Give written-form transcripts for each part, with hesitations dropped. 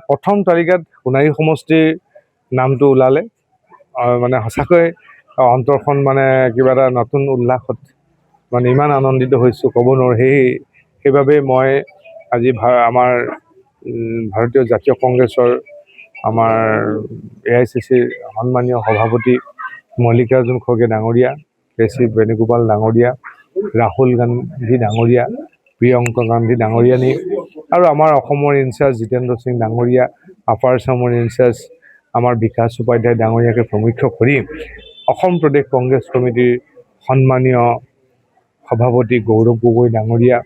প্ৰথম তালিকাত সোণাৰী সমষ্টিৰ নামটো ওলালে মানে সঁচাকৈ অন্তৰখন মানে কিবা এটা নতুন উল্লাসত মানে ইমান আনন্দিত হৈছোঁ ক'ব নোৱাৰোঁ। সেইবাবে মই আজি আমাৰ ভাৰতীয় জাতীয় কংগ্ৰেছৰ আমাৰ AICCৰ সন্মানীয় সভাপতি মল্লিকাৰ্জুন খৰ্গে ডাঙৰীয়া, KC বেণুগোপাল ডাঙৰীয়া, ৰাহুল গান্ধী ডাঙৰীয়া, প্ৰিয়ংকা গান্ধী ডাঙৰীয়ানী আৰু আমাৰ অসমৰ ইনচাৰ্জ জিতেন্দ্ৰ সিং ডাঙৰীয়া, আপাৰ আছামৰ ইনচাৰ্জ আমাৰ বিকাশ উপাধ্যায় ডাঙৰীয়াকে প্ৰমুখ্য কৰি অসম প্ৰদেশ কংগ্ৰেছ কমিটিৰ সন্মানীয় সভাপতি গৌৰৱ গগৈ ডাঙৰীয়া,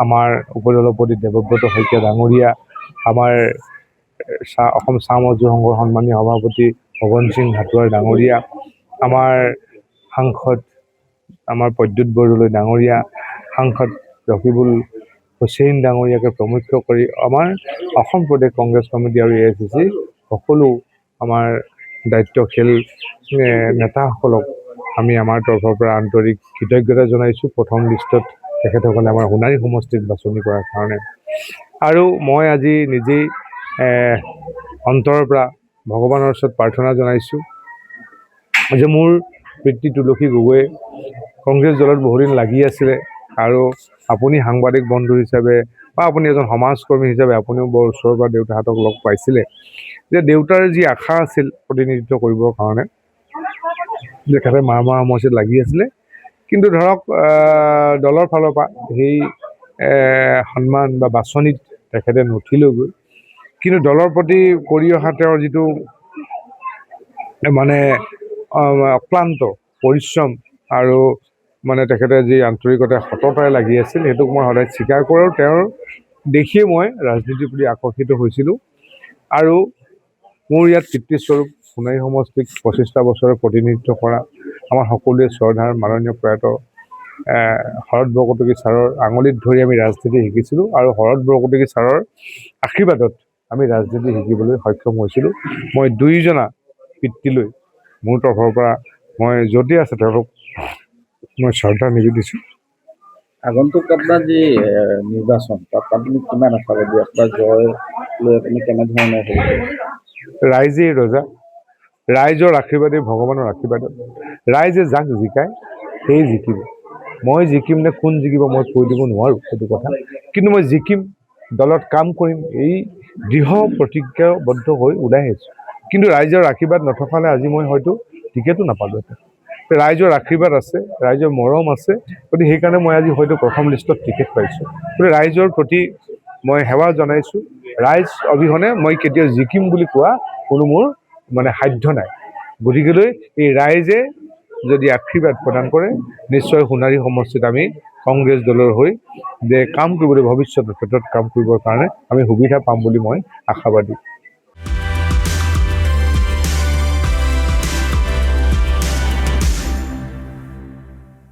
আমাৰ উপদলপতি দেৱব্ৰত শইকীয়া ডাঙৰীয়া, আমাৰ অসম চাহ মজদুৰ সংঘৰ সন্মানীয় সভাপতি পৱন সিং হাটোৱাৰ ডাঙৰীয়া, আমাৰ সাংসদ আমাৰ প্ৰদ্যুৎ বৰদলৈ ডাঙৰীয়া, সাংসদ ৰকিবুল হুছেইন ডাঙৰীয়াকে প্ৰমুখ্য কৰি আমাৰ অসম প্ৰদেশ কংগ্ৰেছ কমিটি আৰু AICC সকলো আমাৰ দায়িত্বশীল নেতাসকলক আমি আমাৰ তৰফৰ পৰা আন্তৰিক কৃতজ্ঞতা জনাইছোঁ। প্ৰথম লিষ্টত তেখেতসকলে আমাৰ সোণাৰী সমষ্টিত বাছনি কৰাৰ কাৰণে। আৰু মই আজি নিজেই অন্তৰৰ পৰা ভগৱানৰ ওচৰত প্ৰাৰ্থনা জনাইছোঁ যে মোৰ পিতৃ তুলসী গগৈয়ে কংগ্ৰেছ দলত বহুদিন লাগি আছিলে আৰু আপুনি সাংবাদিক বন্ধু হিচাপে বা আপুনি এজন সমাজকৰ্মী হিচাপে আপুনিও বৰ ওচৰৰ পৰা দেউতাহঁতক লগ পাইছিলে যে দেউতাৰ যি আশা আছিল প্ৰতিনিধিত্ব কৰিবৰ কাৰণে তেখেতে মাৰমৰা সমষ্টিত লাগি আছিলে, কিন্তু ধৰক দলৰ ফালৰ পৰা সেই সন্মান বা বাছনিত তেখেতে নুঠিলেগৈ। কিন্তু দলৰ প্ৰতি কৰি অহা তেওঁৰ যিটো মানে অক্লান্ত পৰিশ্ৰম আৰু মানে তেখেতে যি আন্তৰিকতা সততাৰে লাগি আছিল সেইটোক মই সদায় স্বীকাৰ কৰোঁ। তেওঁৰ দেখিয়ে মই ৰাজনীতিৰ প্ৰতি আকৰ্ষিত হৈছিলোঁ আৰু মোৰ ইয়াত পিতৃস্বৰূপ সোণাৰী সমষ্টিক 25টা বছৰে প্ৰতিনিধিত্ব কৰা আমাৰ সকলোৱে শ্ৰদ্ধাৰ মাননীয় প্ৰয়াত শৰৎ বৰকটকী ছাৰৰ আঙুলিত ধৰি আমি ৰাজনীতি শিকিছিলোঁ আৰু শৰৎ বৰকটকী ছাৰৰ আশীৰ্বাদত আমি ৰাজনীতি শিকিবলৈ সক্ষম হৈছিলোঁ। মই দুয়োজনা পিতৃলৈ মোৰ তৰফৰ পৰা মই য'তে আছে তেওঁলোকক মই শ্ৰদ্ধা নিবেদিছোঁ। আগন্তুক আপোনাৰ যি নিৰ্বাচন তাত আপুনি কিমান আশাবাদী আপোনাৰ জয় লৈ আপুনি কেনেধৰণে ৰাইজেই ৰজা, ৰাইজৰ আশীৰ্বাদে ভগৱানৰ আশীৰ্বাদত ৰাইজে যাক জিকায় সেই জিকিব। মই জিকিম নে কোন জিকিব মই কৈ দিব নোৱাৰোঁ সেইটো কথা, কিন্তু মই জিকিম, দলত কাম কৰিম, এই দৃঢ় প্ৰতিজ্ঞাবদ্ধ হৈ ওলাই আহিছোঁ। কিন্তু ৰাইজৰ আশীৰ্বাদ নথকালে আজি মই হয়তো টিকেটো নাপালোঁহেঁতেন। ৰাইজৰ আশীৰ্বাদ আছে, ৰাইজৰ মৰম আছে, গতিকে সেইকাৰণে মই আজি হয়তো প্ৰথম লিষ্টত টিকেট পাইছোঁ। গতিকে ৰাইজৰ প্ৰতি মই সেৱা জনাইছোঁ। ৰাইজ অবিহনে মই কেতিয়াও জিকিম বুলি কোৱা কোনো মোৰ মানে সাধ্য নাই। গতিকেলৈ এই ৰাইজে যদি আশীৰ্বাদ প্ৰদান কৰে নিশ্চয় সোণাৰী সমষ্টিত আমি কংগ্ৰেছ দলৰ হৈ যে কাম কৰিবলৈ ভৱিষ্যতৰ ক্ষেত্ৰত কাম কৰিবৰ কাৰণে আমি সুবিধা পাম বুলি মই আশাবাদী।